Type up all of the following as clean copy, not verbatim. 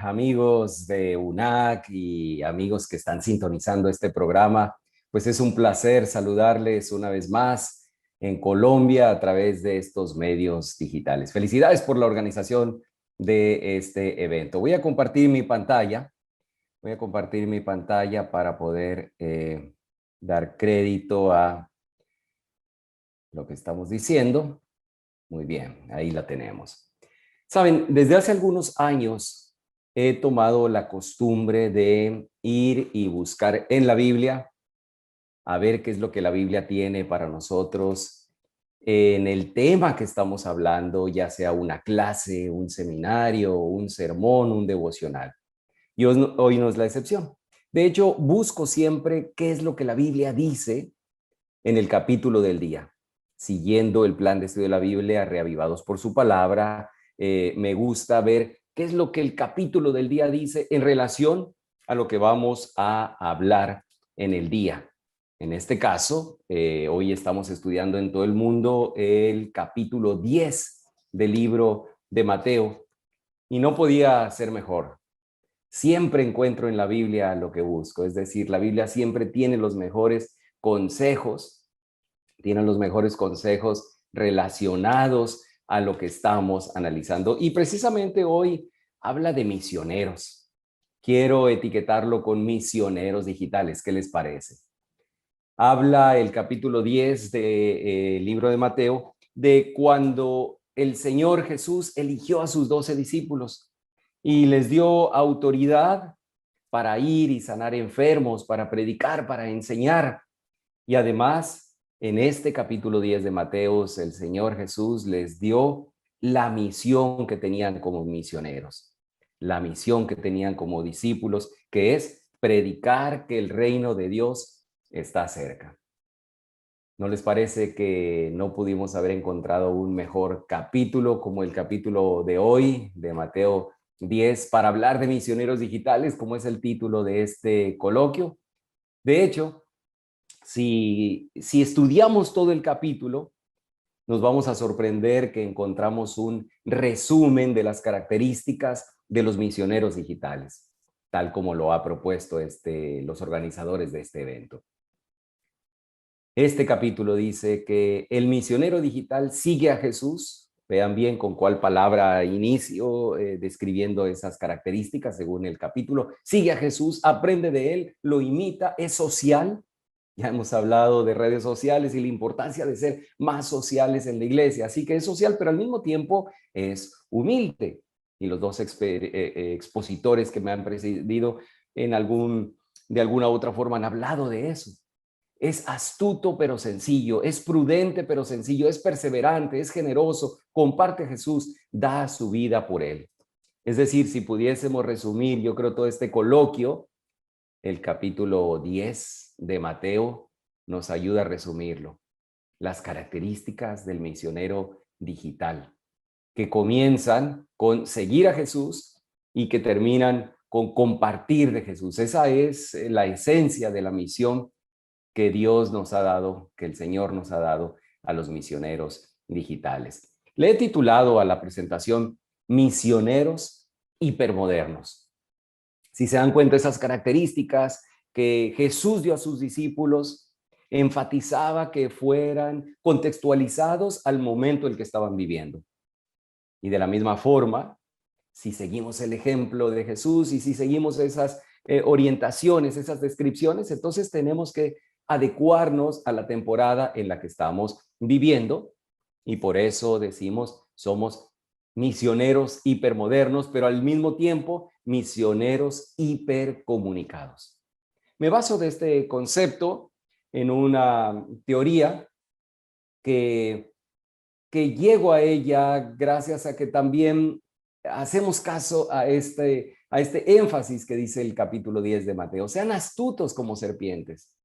Amigos de UNAC y amigos que están sintonizando este programa, pues es un placer saludarles una vez más en Colombia a través de estos medios digitales. Felicidades por la organización de este evento. Voy a compartir mi pantalla para poder dar crédito a lo que estamos diciendo. Muy bien, ahí la tenemos. Saben, desde hace algunos años he tomado la costumbre de ir y buscar en la Biblia a ver qué es lo que la Biblia tiene para nosotros en el tema que estamos hablando, ya sea una clase, un seminario, un sermón, un devocional. Y hoy no es la excepción. De hecho, busco siempre qué es lo que la Biblia dice en el capítulo del día, siguiendo el plan de estudio de la Biblia, reavivados por su palabra. Me gusta ver qué es lo que el capítulo del día dice en relación a lo que vamos a hablar en el día. En este caso, hoy estamos estudiando en todo el mundo el capítulo 10 del libro de Mateo y no podía ser mejor. Siempre encuentro en la Biblia lo que busco, es decir, la Biblia siempre tiene los mejores consejos, tienen los mejores consejos relacionados a lo que estamos analizando. Y precisamente hoy habla de misioneros. Quiero etiquetarlo con misioneros digitales. ¿Qué les parece? Habla el capítulo 10 del libro de Mateo de cuando el Señor Jesús eligió a sus 12 discípulos y les dio autoridad para ir y sanar enfermos, para predicar, para enseñar. Y además, en este capítulo 10 de Mateos, el Señor Jesús les dio la misión que tenían como misioneros, la misión que tenían como discípulos, que es predicar que el reino de Dios está cerca. ¿No les parece que no pudimos haber encontrado un mejor capítulo como el capítulo de hoy, de Mateo 10, para hablar de misioneros digitales, como es el título de este coloquio? De hecho, si estudiamos todo el capítulo, nos vamos a sorprender que encontramos un resumen de las características de los misioneros digitales, tal como lo ha propuesto los organizadores de este evento. Este capítulo dice que el misionero digital sigue a Jesús. Vean bien con cuál palabra inicio, describiendo esas características según el capítulo. Sigue a Jesús, aprende de él, lo imita, es social. Ya hemos hablado de redes sociales y la importancia de ser más sociales en la iglesia. Así que es social, pero al mismo tiempo es humilde. Y los dos expositores que me han precedido de alguna u otra forma han hablado de eso. Es astuto pero sencillo, es prudente pero sencillo, es perseverante, es generoso, comparte a Jesús, da su vida por él. Es decir, si pudiésemos resumir, yo creo, todo este coloquio, el capítulo 10 de Mateo nos ayuda a resumirlo. Las características del misionero digital, que comienzan con seguir a Jesús y que terminan con compartir de Jesús. Esa es la esencia de la misión que Dios nos ha dado, que el Señor nos ha dado a los misioneros digitales. Le he titulado a la presentación Misioneros hipermodernos. Si se dan cuenta, esas características que Jesús dio a sus discípulos, enfatizaba que fueran contextualizados al momento en que estaban viviendo. Y de la misma forma, si seguimos el ejemplo de Jesús y si seguimos esas orientaciones, esas descripciones, entonces tenemos que adecuarnos a la temporada en la que estamos viviendo y por eso decimos somos misioneros hipermodernos, pero al mismo tiempo misioneros hipercomunicados. Me baso de este concepto en una teoría que, que llego a ella gracias a que también hacemos caso a este énfasis que dice el capítulo 10 de Mateo. Sean astutos como serpientes.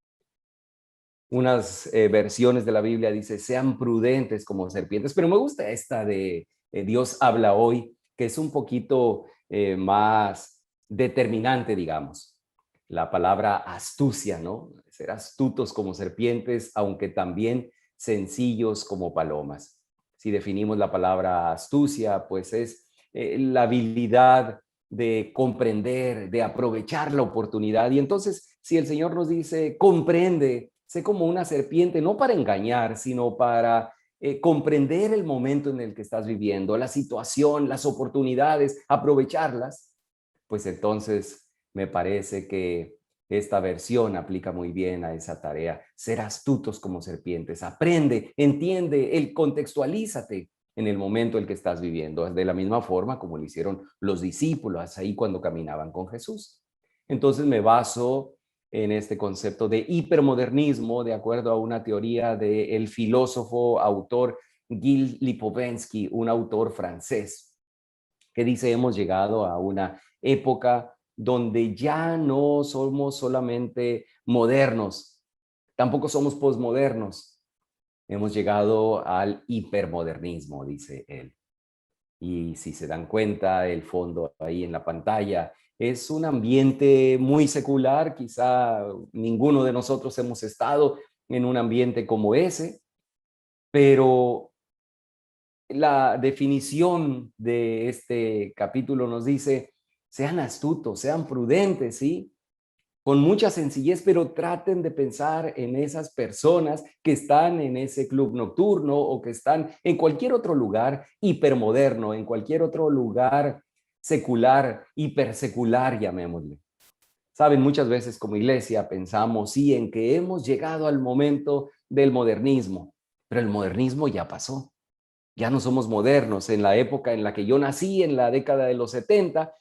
Unas versiones de la Biblia dice, sean prudentes como serpientes, pero me gusta esta de Dios habla hoy, que es un poquito más determinante, digamos. La palabra astucia, ¿no? Ser astutos como serpientes, aunque también sencillos como palomas. Si definimos la palabra astucia, pues es la habilidad de comprender, de aprovechar la oportunidad. Y entonces, si el Señor nos dice, comprende, sé como una serpiente, no para engañar, sino para comprender el momento en el que estás viviendo, la situación, las oportunidades, aprovecharlas, pues entonces me parece que esta versión aplica muy bien a esa tarea. Ser astutos como serpientes. Aprende, entiende, contextualízate en el momento en el que estás viviendo, de la misma forma como lo hicieron los discípulos ahí cuando caminaban con Jesús. Entonces me baso en este concepto de hipermodernismo, de acuerdo a una teoría del filósofo, autor Gilles Lipovetsky, un autor francés, que dice: hemos llegado a una época donde ya no somos solamente modernos, tampoco somos posmodernos. Hemos llegado al hipermodernismo, dice él. Y si se dan cuenta, el fondo ahí en la pantalla es un ambiente muy secular. Quizá ninguno de nosotros hemos estado en un ambiente como ese, pero la definición de este capítulo nos dice: sean astutos, sean prudentes, ¿sí? Con mucha sencillez, pero traten de pensar en esas personas que están en ese club nocturno o que están en cualquier otro lugar hipermoderno, en cualquier otro lugar secular, hipersecular, llamémosle. Saben, muchas veces como iglesia pensamos, sí, en que hemos llegado al momento del modernismo, pero el modernismo ya pasó. Ya no somos modernos. En la época en la que yo nací, en la década de los 70,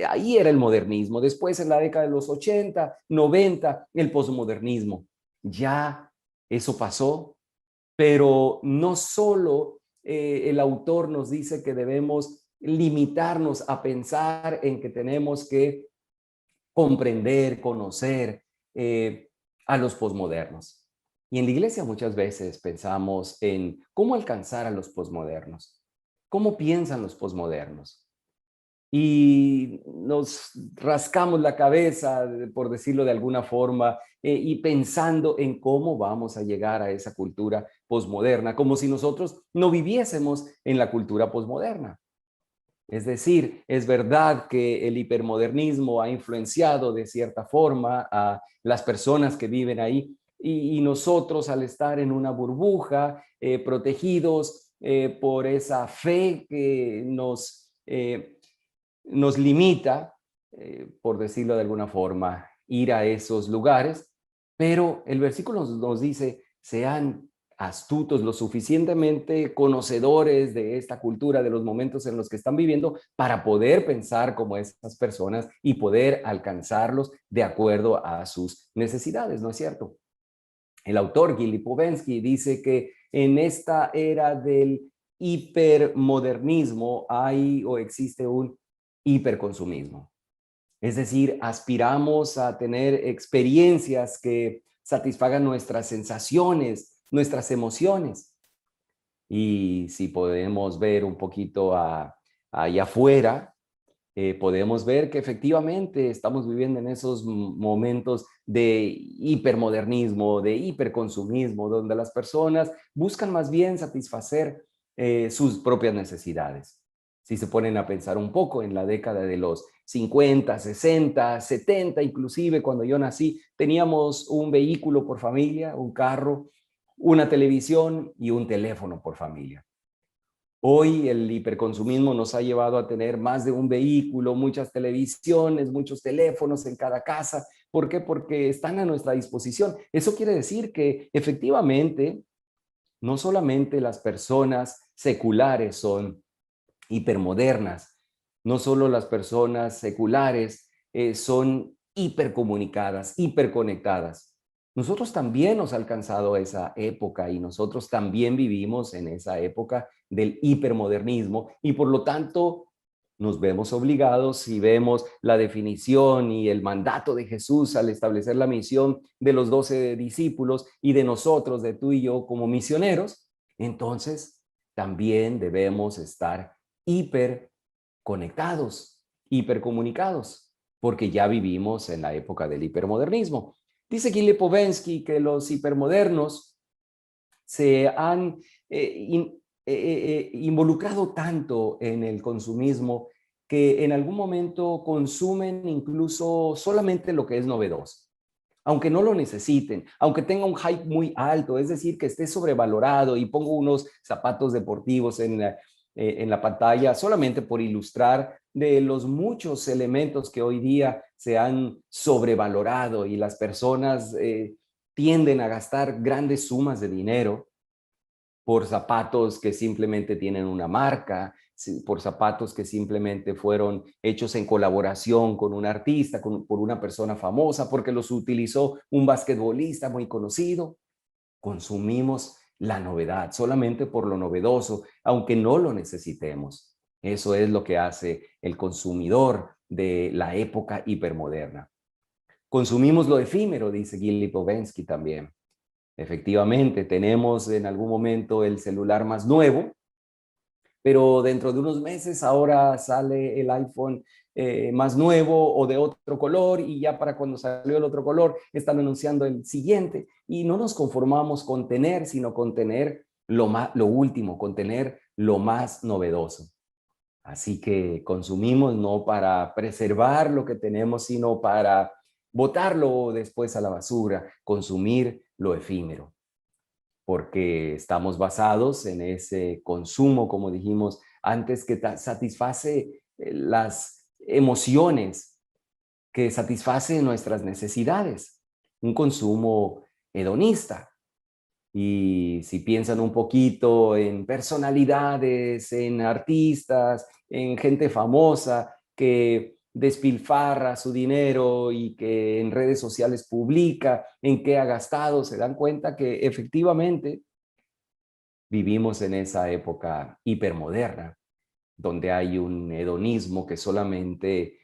ahí era el modernismo. Después, en la década de los 80, 90, el posmodernismo. Ya eso pasó, pero no solo el autor nos dice que debemos limitarnos a pensar en que tenemos que comprender, conocer a los posmodernos. Y en la iglesia muchas veces pensamos en cómo alcanzar a los posmodernos, cómo piensan los posmodernos. Y nos rascamos la cabeza, por decirlo de alguna forma, y pensando en cómo vamos a llegar a esa cultura posmoderna, como si nosotros no viviésemos en la cultura posmoderna. Es decir, es verdad que el hipermodernismo ha influenciado de cierta forma a las personas que viven ahí, y nosotros, al estar en una burbuja, protegidos por esa fe que nos limita, por decirlo de alguna forma, ir a esos lugares. Pero el versículo nos dice: sean astutos, lo suficientemente conocedores de esta cultura, de los momentos en los que están viviendo, para poder pensar como esas personas y poder alcanzarlos de acuerdo a sus necesidades, ¿no es cierto? El autor Gili Povensky dice que en esta era del hipermodernismo hay o existe un hiperconsumismo. Es decir, aspiramos a tener experiencias que satisfagan nuestras sensaciones, nuestras emociones. Y si podemos ver un poquito allá afuera, podemos ver que efectivamente estamos viviendo en esos momentos de hipermodernismo, de hiperconsumismo, donde las personas buscan más bien satisfacer sus propias necesidades. Si se ponen a pensar un poco en la década de los 50, 60, 70, inclusive cuando yo nací, teníamos un vehículo por familia, un carro, una televisión y un teléfono por familia. Hoy el hiperconsumismo nos ha llevado a tener más de un vehículo, muchas televisiones, muchos teléfonos en cada casa. ¿Por qué? Porque están a nuestra disposición. Eso quiere decir que efectivamente no solamente las personas seculares son hipermodernas, no solo las personas seculares son hipercomunicadas, hiperconectadas. Nosotros también nos ha alcanzado esa época y nosotros también vivimos en esa época del hipermodernismo, y por lo tanto nos vemos obligados, si vemos la definición y el mandato de Jesús al establecer la misión de los 12 discípulos y de nosotros, de tú y yo como misioneros, entonces también debemos estar hiperconectados, hipercomunicados, porque ya vivimos en la época del hipermodernismo. Dice Gili Povensky que los hipermodernos se han involucrado tanto en el consumismo que en algún momento consumen incluso solamente lo que es novedoso, aunque no lo necesiten, aunque tenga un hype muy alto, es decir, que esté sobrevalorado y pongo unos zapatos deportivos en la pantalla solamente por ilustrar de los muchos elementos que hoy día se han sobrevalorado y las personas tienden a gastar grandes sumas de dinero por zapatos que simplemente tienen una marca, por zapatos que simplemente fueron hechos en colaboración con un artista, por una persona famosa, porque los utilizó un basquetbolista muy conocido. Consumimos la novedad solamente por lo novedoso, aunque no lo necesitemos. Eso es lo que hace el consumidor de la época hipermoderna. Consumimos lo efímero, dice Gili Povensky también. Efectivamente, tenemos en algún momento el celular más nuevo, pero dentro de unos meses ahora sale el iPhone más nuevo o de otro color y ya para cuando salió el otro color están anunciando el siguiente y no nos conformamos con tener, sino con tener lo último, con tener lo más novedoso. Así que consumimos no para preservar lo que tenemos, sino para botarlo después a la basura, consumir lo efímero, porque estamos basados en ese consumo, como dijimos antes, que satisface las emociones, que satisface nuestras necesidades. Un consumo hedonista. Y si piensan un poquito en personalidades, en artistas, en gente famosa que despilfarra su dinero y que en redes sociales publica en qué ha gastado, se dan cuenta que efectivamente vivimos en esa época hipermoderna, donde hay un hedonismo que solamente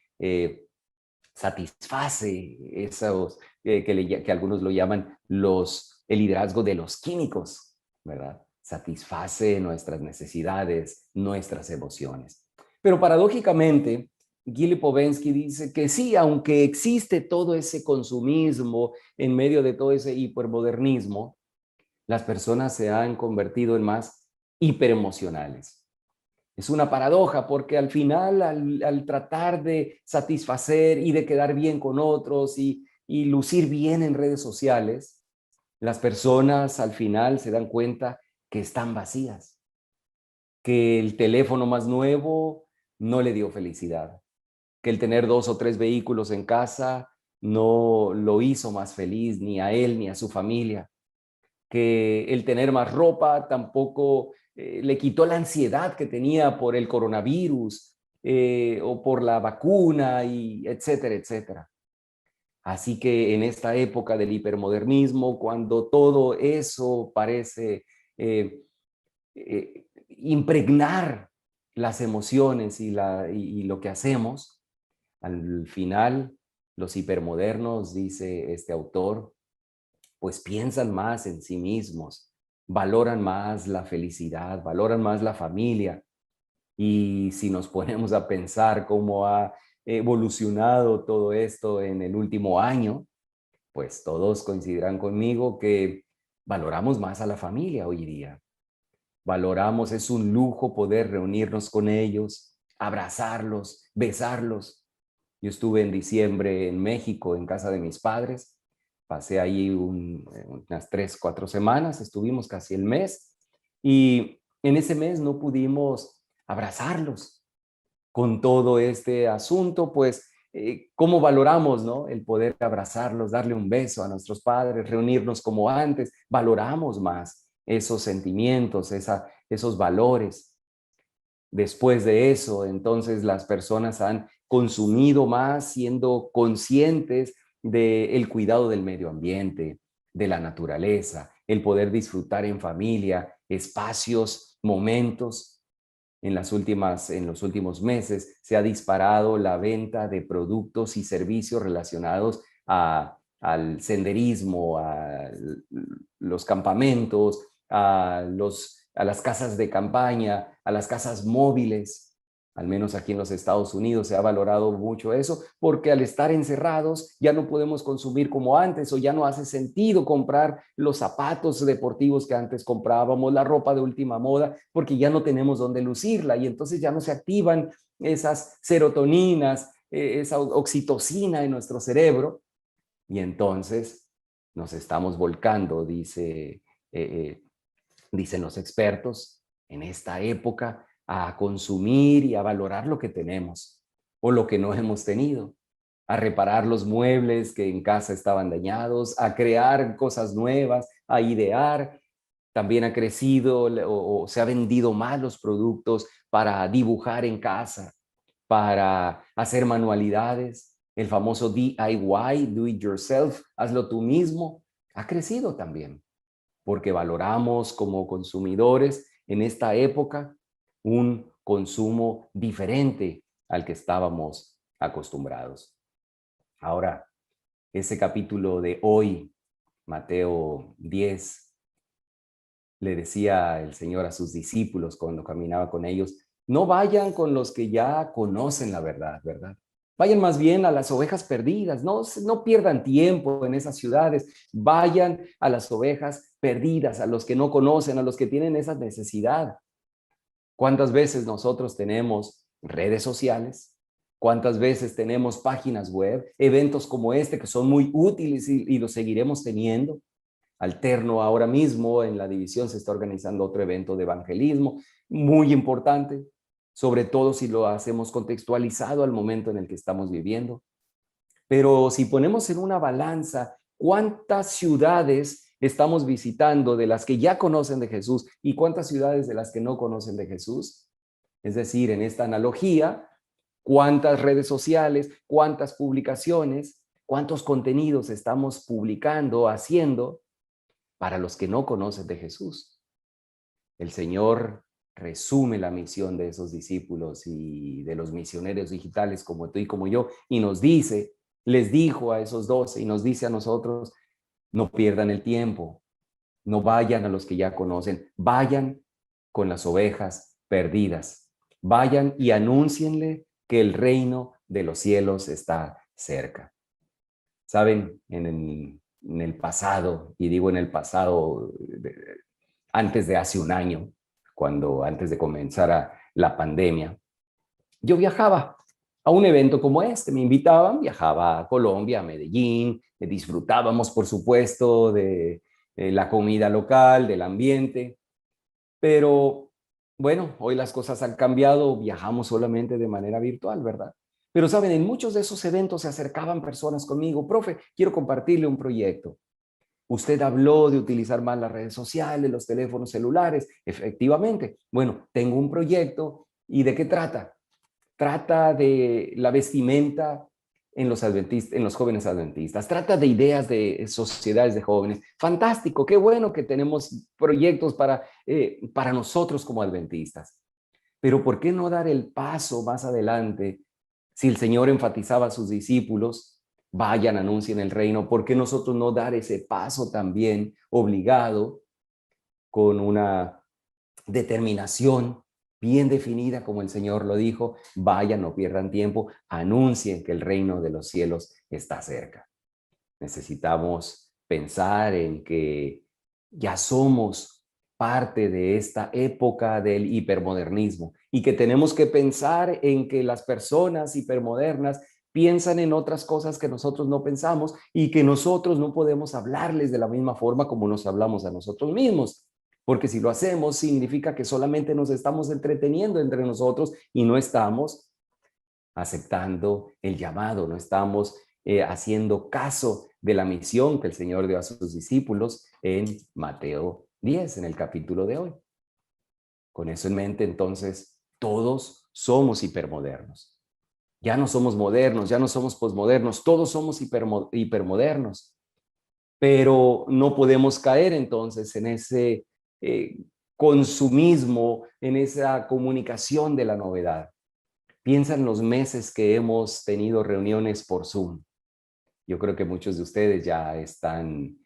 satisface esos que algunos lo llaman el liderazgo de los químicos, ¿verdad? Satisface nuestras necesidades, nuestras emociones. Pero paradójicamente, Gili Povensky dice que sí, aunque existe todo ese consumismo en medio de todo ese hipermodernismo, las personas se han convertido en más hiperemocionales. Es una paradoja porque al final, al tratar de satisfacer y de quedar bien con otros y lucir bien en redes sociales, las personas al final se dan cuenta que están vacías, que el teléfono más nuevo no le dio felicidad, que el tener 2 o 3 vehículos en casa no lo hizo más feliz ni a él ni a su familia, que el tener más ropa tampoco le quitó la ansiedad que tenía por el coronavirus o por la vacuna y etcétera, etcétera. Así que en esta época del hipermodernismo, cuando todo eso parece impregnar las emociones y lo que hacemos, al final los hipermodernos, dice este autor, pues piensan más en sí mismos, valoran más la felicidad, valoran más la familia. Y si nos ponemos a pensar cómo ha evolucionado todo esto en el último año, pues todos coincidirán conmigo que valoramos más a la familia hoy día. Valoramos, es un lujo poder reunirnos con ellos, abrazarlos, besarlos. Yo estuve en diciembre en México, en casa de mis padres. Pasé ahí unas 3, 4 semanas, estuvimos casi el mes. Y en ese mes no pudimos abrazarlos con todo este asunto, pues, ¿cómo valoramos, no? El poder abrazarlos, darle un beso a nuestros padres, reunirnos como antes. Valoramos más esos sentimientos, esos valores. Después de eso, entonces las personas han consumido más siendo conscientes del cuidado del medio ambiente, de la naturaleza, el poder disfrutar en familia, espacios, momentos. En los últimos meses se ha disparado la venta de productos y servicios relacionados al senderismo, a los campamentos, a las casas de campaña, a las casas móviles. Al menos aquí en los Estados Unidos se ha valorado mucho eso, porque al estar encerrados ya no podemos consumir como antes, o ya no hace sentido comprar los zapatos deportivos que antes comprábamos, la ropa de última moda, porque ya no tenemos dónde lucirla y entonces ya no se activan esas serotoninas, esa oxitocina en nuestro cerebro, y entonces nos estamos volcando, dicen los expertos, en esta época a consumir y a valorar lo que tenemos o lo que no hemos tenido, a reparar los muebles que en casa estaban dañados, a crear cosas nuevas, a idear. También ha crecido o se ha vendido más los productos para dibujar en casa, para hacer manualidades. El famoso DIY, do it yourself, hazlo tú mismo, ha crecido también, porque valoramos como consumidores en esta época un consumo diferente al que estábamos acostumbrados. Ahora, ese capítulo de hoy, Mateo 10, le decía el Señor a sus discípulos cuando caminaba con ellos, no vayan con los que ya conocen la verdad, ¿verdad? Vayan más bien a las ovejas perdidas, no pierdan tiempo en esas ciudades, vayan a las ovejas perdidas, a los que no conocen, a los que tienen esa necesidad. ¿Cuántas veces nosotros tenemos redes sociales? ¿Cuántas veces tenemos páginas web, eventos como este que son muy útiles y los seguiremos teniendo? Alterno ahora mismo en la división se está organizando otro evento de evangelismo muy importante, sobre todo si lo hacemos contextualizado al momento en el que estamos viviendo. Pero si ponemos en una balanza cuántas ciudades estamos visitando de las que ya conocen de Jesús y cuántas ciudades de las que no conocen de Jesús, es decir, en esta analogía, cuántas redes sociales, cuántas publicaciones, cuántos contenidos estamos publicando, haciendo para los que no conocen de Jesús. El Señor resume la misión de esos discípulos y de los misioneros digitales como tú y como yo, y nos dice, les dijo a esos 12 y nos dice a nosotros, no pierdan el tiempo, no vayan a los que ya conocen, vayan con las ovejas perdidas, vayan y anúncienle que el reino de los cielos está cerca. Saben, en el pasado, y digo en el pasado, antes de hace un año, antes de comenzar la pandemia, yo viajaba a un evento como este, me invitaban, viajaba a Colombia, a Medellín, disfrutábamos, por supuesto, de la comida local, del ambiente, pero bueno, hoy las cosas han cambiado, viajamos solamente de manera virtual, ¿verdad? Pero saben, en muchos de esos eventos se acercaban personas conmigo, profe, quiero compartirle un proyecto. Usted habló de utilizar más las redes sociales, los teléfonos celulares. Efectivamente. Bueno, tengo un proyecto. ¿Y de qué trata? Trata de la vestimenta en los adventistas, en los jóvenes adventistas. Trata de ideas de sociedades de jóvenes. Fantástico, qué bueno que tenemos proyectos para nosotros como adventistas. Pero ¿por qué no dar el paso más adelante? Si el Señor enfatizaba a sus discípulos, vayan, anuncien el reino, ¿por qué nosotros no dar ese paso también obligado con una determinación bien definida, como el Señor lo dijo? Vayan, no pierdan tiempo, anuncien que el reino de los cielos está cerca. Necesitamos pensar en que ya somos parte de esta época del hipermodernismo y que tenemos que pensar en que las personas hipermodernas piensan en otras cosas que nosotros no pensamos y que nosotros no podemos hablarles de la misma forma como nos hablamos a nosotros mismos. Porque si lo hacemos significa que solamente nos estamos entreteniendo entre nosotros y no estamos aceptando el llamado, no estamos haciendo caso de la misión que el Señor dio a sus discípulos en Mateo 10, en el capítulo de hoy. Con eso en mente, entonces, todos somos hipermodernos. Ya no somos modernos, ya no somos posmodernos, todos somos hipermodernos. Pero no podemos caer entonces en ese consumismo, en esa comunicación de la novedad. Piensa en los meses que hemos tenido reuniones por Zoom. Yo creo que muchos de ustedes ya están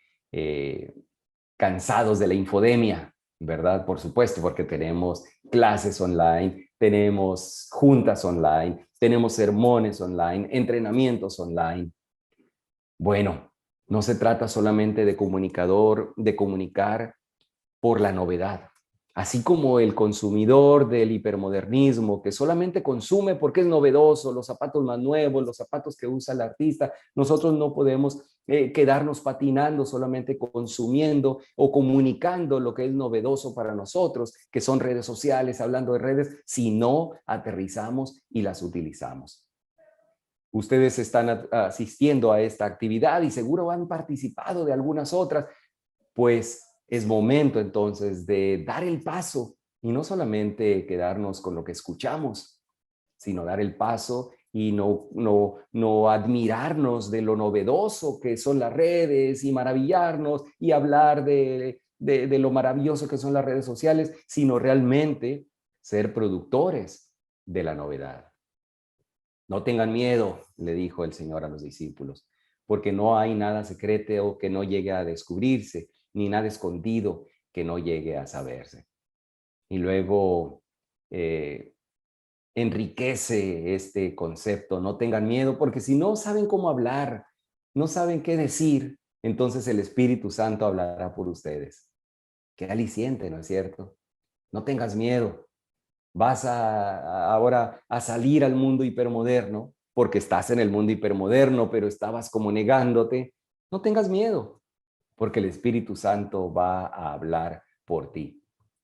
cansados de la infodemia, ¿verdad? Por supuesto, porque tenemos clases online, tenemos juntas online, tenemos sermones online, entrenamientos online. Bueno, no se trata solamente de comunicar por la novedad. Así como el consumidor del hipermodernismo, que solamente consume porque es novedoso, los zapatos más nuevos, los zapatos que usa el artista, nosotros no podemos quedarnos patinando, solamente consumiendo o comunicando lo que es novedoso para nosotros, que son redes sociales, hablando de redes, si no aterrizamos y las utilizamos. Ustedes están asistiendo a esta actividad y seguro han participado de algunas otras, pues es momento entonces de dar el paso y no solamente quedarnos con lo que escuchamos, sino dar el paso y no admirarnos de lo novedoso que son las redes y maravillarnos y hablar de lo maravilloso que son las redes sociales, sino realmente ser productores de la novedad. No tengan miedo, le dijo el Señor a los discípulos, porque no hay nada secreto que no llegue a descubrirse, ni nada escondido que no llegue a saberse. Y luego enriquece este concepto, no tengan miedo, porque si no saben cómo hablar, no saben qué decir, entonces el Espíritu Santo hablará por ustedes. Qué aliciente, ¿no es cierto? No tengas miedo. Vas ahora a salir al mundo hipermoderno, porque estás en el mundo hipermoderno, pero estabas como negándote. No tengas miedo, porque el Espíritu Santo va a hablar por ti.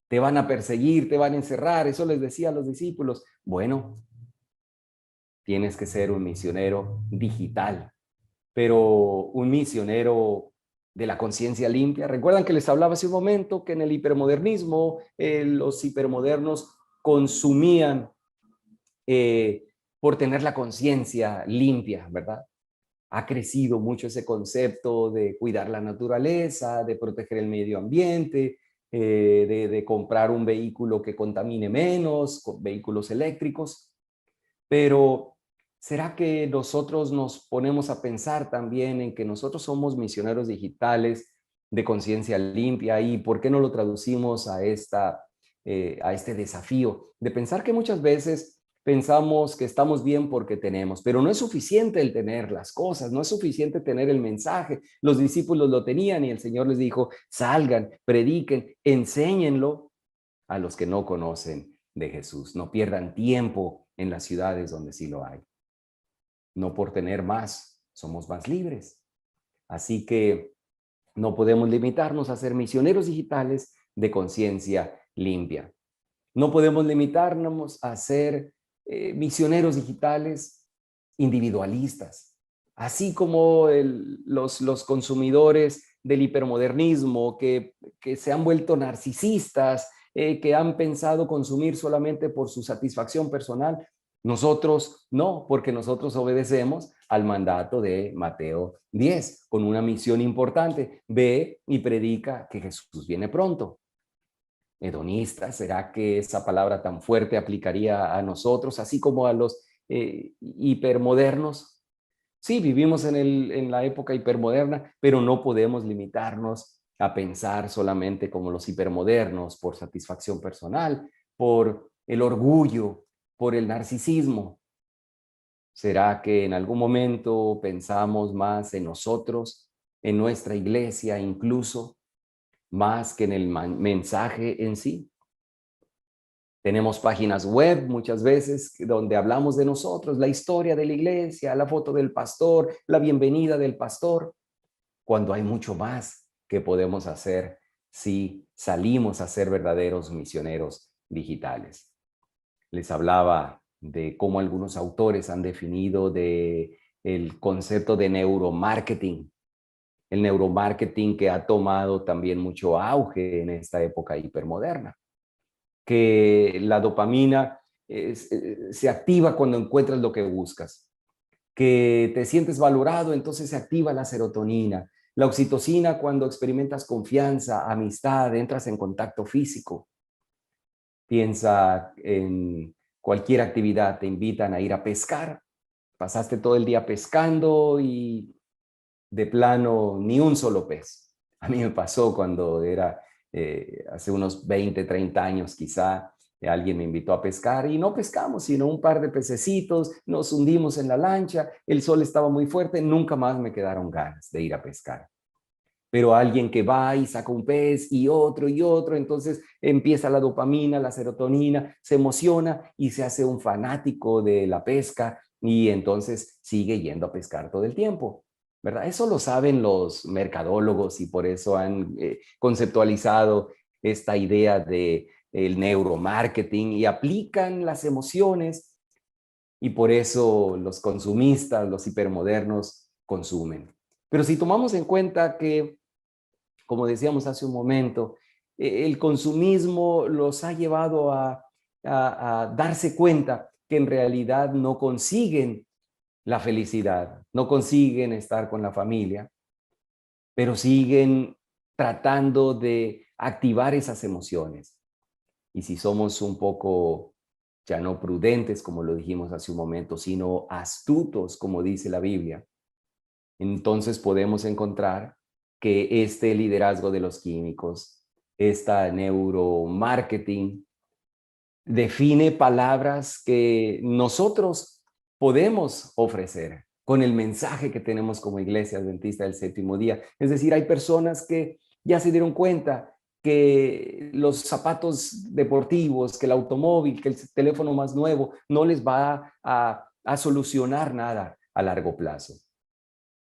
Te van a perseguir, te van a encerrar, eso les decía a los discípulos. Bueno, tienes que ser un misionero digital, pero un misionero de la conciencia limpia. Recuerdan que les hablaba hace un momento que en el hipermodernismo los hipermodernos consumían por tener la conciencia limpia, ¿verdad? Ha crecido mucho ese concepto de cuidar la naturaleza, de proteger el medio ambiente, de comprar un vehículo que contamine menos, con vehículos eléctricos. Pero ¿será que nosotros nos ponemos a pensar también en que nosotros somos misioneros digitales de conciencia limpia? ¿Y por qué no lo traducimos a este desafío de pensar que muchas veces pensamos que estamos bien porque tenemos, pero no es suficiente el tener las cosas, no es suficiente tener el mensaje. Los discípulos lo tenían y el Señor les dijo, salgan, prediquen, enséñenlo a los que no conocen de Jesús. No pierdan tiempo en las ciudades donde sí lo hay. No por tener más, somos más libres. Así que no podemos limitarnos a ser misioneros digitales de conciencia limpia. No podemos limitarnos a ser misioneros digitales individualistas. Así como los consumidores del hipermodernismo que se han vuelto narcisistas, que han pensado consumir solamente por su satisfacción personal, nosotros no, porque nosotros obedecemos al mandato de Mateo 10, con una misión importante: ve y predica que Jesús viene pronto. Hedonista, ¿será que esa palabra tan fuerte aplicaría a nosotros, así como a los hipermodernos? Sí, vivimos en la época hipermoderna, pero no podemos limitarnos a pensar solamente como los hipermodernos por satisfacción personal, por el orgullo, por el narcisismo. ¿Será que en algún momento pensamos más en nosotros, en nuestra iglesia incluso, más que en el mensaje en sí? Tenemos páginas web muchas veces donde hablamos de nosotros, la historia de la iglesia, la foto del pastor, la bienvenida del pastor, cuando hay mucho más que podemos hacer si salimos a ser verdaderos misioneros digitales. Les hablaba de cómo algunos autores han definido el concepto de neuromarketing, el neuromarketing que ha tomado también mucho auge en esta época hipermoderna, que la dopamina se activa cuando encuentras lo que buscas, que te sientes valorado, entonces se activa la serotonina, la oxitocina cuando experimentas confianza, amistad, entras en contacto físico. Piensa en cualquier actividad, te invitan a ir a pescar, pasaste todo el día pescando y de plano ni un solo pez. A mí me pasó cuando era hace unos 20, 30 años quizá, alguien me invitó a pescar y no pescamos, sino un par de pececitos, nos hundimos en la lancha, el sol estaba muy fuerte, nunca más me quedaron ganas de ir a pescar. Pero alguien que va y saca un pez y otro, entonces empieza la dopamina, la serotonina, se emociona y se hace un fanático de la pesca y entonces sigue yendo a pescar todo el tiempo, ¿verdad? Eso lo saben los mercadólogos y por eso han conceptualizado esta idea de el neuromarketing y aplican las emociones y por eso los consumistas, los hipermodernos consumen. Pero si tomamos en cuenta que, como decíamos hace un momento, el consumismo los ha llevado a darse cuenta que en realidad no consiguen la felicidad, no consiguen estar con la familia, pero siguen tratando de activar esas emociones. Y si somos un poco ya no prudentes, como lo dijimos hace un momento, sino astutos, como dice la Biblia, entonces podemos encontrar que este liderazgo de los químicos, esta neuromarketing, define palabras que nosotros podemos ofrecer con el mensaje que tenemos como Iglesia Adventista del Séptimo Día. Es decir, hay personas que ya se dieron cuenta que los zapatos deportivos, que el automóvil, que el teléfono más nuevo no les va a solucionar nada a largo plazo.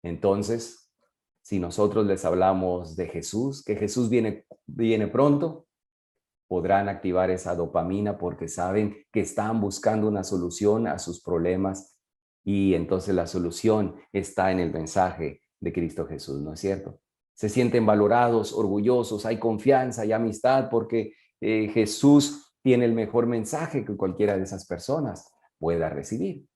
Entonces, si nosotros les hablamos de Jesús, que Jesús viene pronto, podrán activar esa dopamina porque saben que están buscando una solución a sus problemas y entonces la solución está en el mensaje de Cristo Jesús, ¿no es cierto? Se sienten valorados, orgullosos, hay confianza, hay amistad porque Jesús tiene el mejor mensaje que cualquiera de esas personas pueda recibir.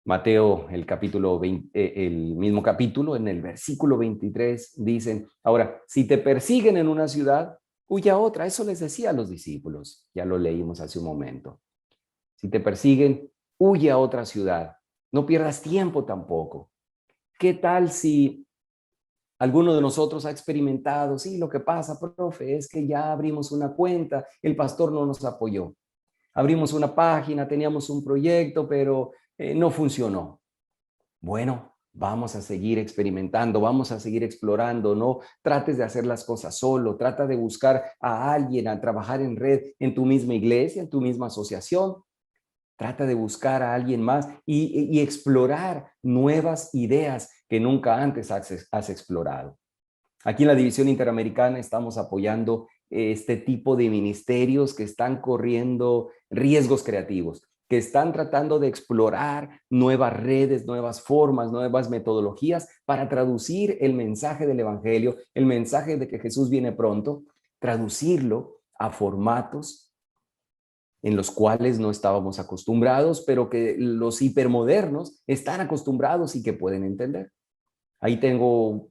Mateo, el capítulo 20, el mismo capítulo, en el versículo 23, dicen, ahora, si te persiguen en una ciudad, huye a otra. Eso les decía a los discípulos. Ya lo leímos hace un momento. Si te persiguen, huye a otra ciudad. No pierdas tiempo tampoco. ¿Qué tal si alguno de nosotros ha experimentado? Sí, lo que pasa, profe, es que ya abrimos una cuenta, el pastor no nos apoyó. Abrimos una página, teníamos un proyecto, pero no funcionó. Bueno, vamos a seguir experimentando, vamos a seguir explorando, no trates de hacer las cosas solo, trata de buscar a alguien, a trabajar en red en tu misma iglesia, en tu misma asociación, trata de buscar a alguien más y explorar nuevas ideas que nunca antes has explorado. Aquí en la División Interamericana estamos apoyando este tipo de ministerios que están corriendo riesgos creativos, que están tratando de explorar nuevas redes, nuevas formas, nuevas metodologías para traducir el mensaje del Evangelio, el mensaje de que Jesús viene pronto, traducirlo a formatos en los cuales no estábamos acostumbrados, pero que los hipermodernos están acostumbrados y que pueden entender. Ahí tengo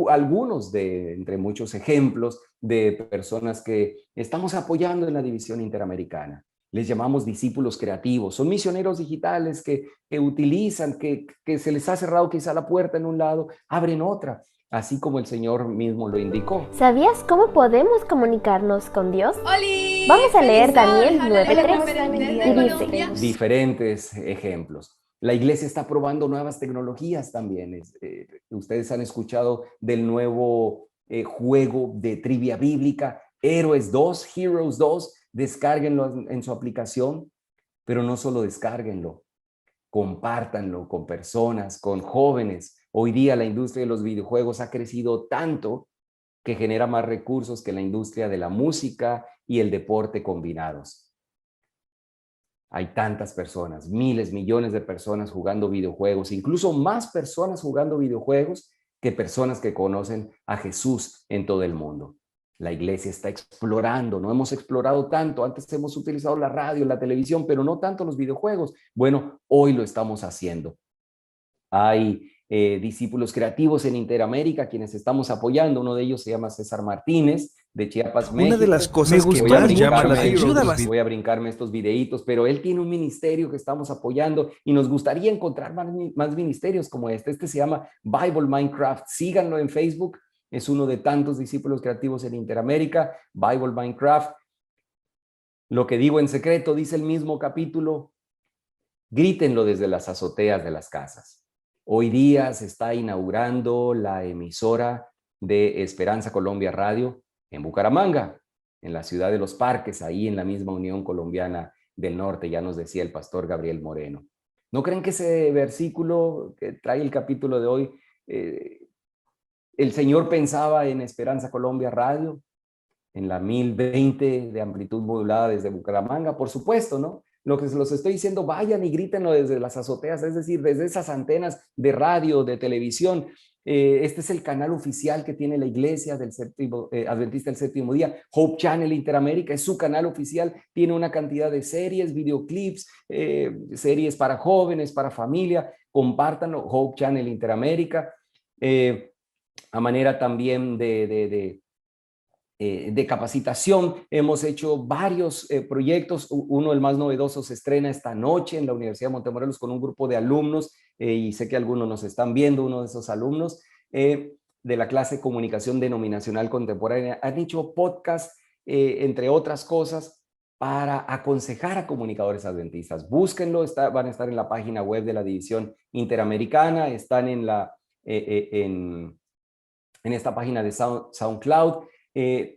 algunos entre muchos ejemplos de personas que estamos apoyando en la División Interamericana. Les llamamos discípulos creativos. Son misioneros digitales que utilizan, que se les ha cerrado quizá la puerta en un lado, abren otra, así como el Señor mismo lo indicó. ¿Sabías cómo podemos comunicarnos con Dios? ¡Oli! Vamos a leer ¡Feliz Daniel sol! 9:3 y dice: Diferentes ejemplos. La iglesia está probando nuevas tecnologías también. Ustedes han escuchado del nuevo juego de trivia bíblica, Héroes 2, Heroes 2. Descárguenlo en su aplicación, pero no solo descárguenlo, compártanlo con personas, con jóvenes. Hoy día la industria de los videojuegos ha crecido tanto que genera más recursos que la industria de la música y el deporte combinados. Hay tantas personas, miles, millones de personas jugando videojuegos, incluso más personas jugando videojuegos que personas que conocen a Jesús en todo el mundo. La iglesia está explorando, no hemos explorado tanto, antes hemos utilizado la radio, la televisión, pero no tanto los videojuegos. Bueno, hoy lo estamos haciendo. Hay discípulos creativos en Interamérica, quienes estamos apoyando. Uno de ellos se llama César Martínez, de Chiapas, México. Una de las cosas que más me llama la atención, voy a brincarme estos videitos, pero él tiene un ministerio que estamos apoyando y nos gustaría encontrar más ministerios como este. Este se llama Bible Minecraft. Síganlo en Facebook. Es uno de tantos discípulos creativos en Interamérica, Bible Minecraft. Lo que digo en secreto, dice el mismo capítulo, grítenlo desde las azoteas de las casas. Hoy día se está inaugurando la emisora de Esperanza Colombia Radio en Bucaramanga, en la ciudad de Los Parques, ahí en la misma Unión Colombiana del Norte, ya nos decía el pastor Gabriel Moreno. ¿No creen que ese versículo que trae el capítulo de hoy, el Señor pensaba en Esperanza Colombia Radio, en la 1020 de amplitud modulada desde Bucaramanga? Por supuesto, ¿no? Lo que se los estoy diciendo, vayan y grítenlo desde las azoteas, es decir, desde esas antenas de radio, de televisión. Este es el canal oficial que tiene la Iglesia del Adventista del Séptimo Día. Hope Channel Interamérica es su canal oficial, tiene una cantidad de series, videoclips, series para jóvenes, para familia. Compártanlo, Hope Channel Interamérica. A manera también de capacitación, hemos hecho varios proyectos. Uno, el más novedoso, se estrena esta noche en la Universidad de Montemorelos con un grupo de alumnos, y sé que algunos nos están viendo, uno de esos alumnos de la clase Comunicación Denominacional Contemporánea. Han hecho podcast, entre otras cosas, para aconsejar a comunicadores adventistas. Búsquenlo, van a estar en la página web de la División Interamericana, están en esta página de SoundCloud.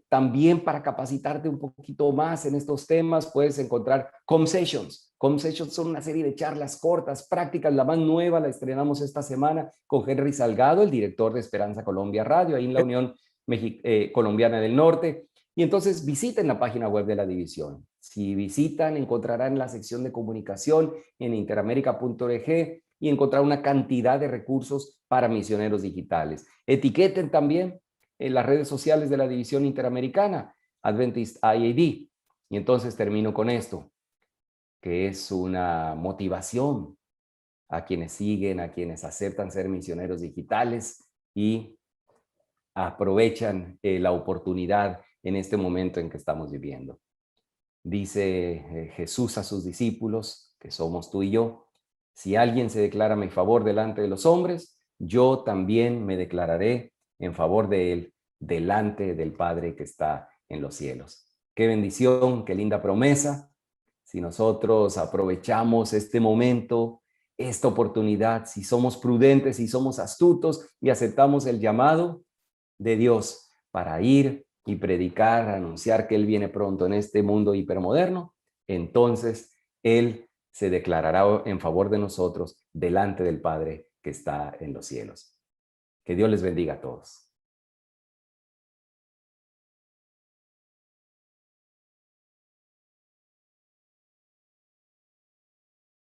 También para capacitarte un poquito más en estos temas, puedes encontrar Com-Sessions. Com-Sessions son una serie de charlas cortas, prácticas. La más nueva la estrenamos esta semana con Henry Salgado, el director de Esperanza Colombia Radio, ahí en la Unión Colombiana del Norte. Y entonces visiten la página web de la división. Si visitan, encontrarán en la sección de comunicación en interamerica.org y encontrar una cantidad de recursos para misioneros digitales. Etiqueten también en las redes sociales de la División Interamericana, Adventist IAD. Y entonces termino con esto, que es una motivación a quienes siguen, a quienes aceptan ser misioneros digitales y aprovechan la oportunidad en este momento en que estamos viviendo. Dice Jesús a sus discípulos, que somos tú y yo: si alguien se declara a mi favor delante de los hombres, yo también me declararé en favor de él delante del Padre que está en los cielos. Qué bendición, qué linda promesa. Si nosotros aprovechamos este momento, esta oportunidad, si somos prudentes, si somos astutos y aceptamos el llamado de Dios para ir y predicar, anunciar que Él viene pronto en este mundo hipermoderno, entonces Él se declarará en favor de nosotros delante del Padre que está en los cielos. Que Dios les bendiga a todos.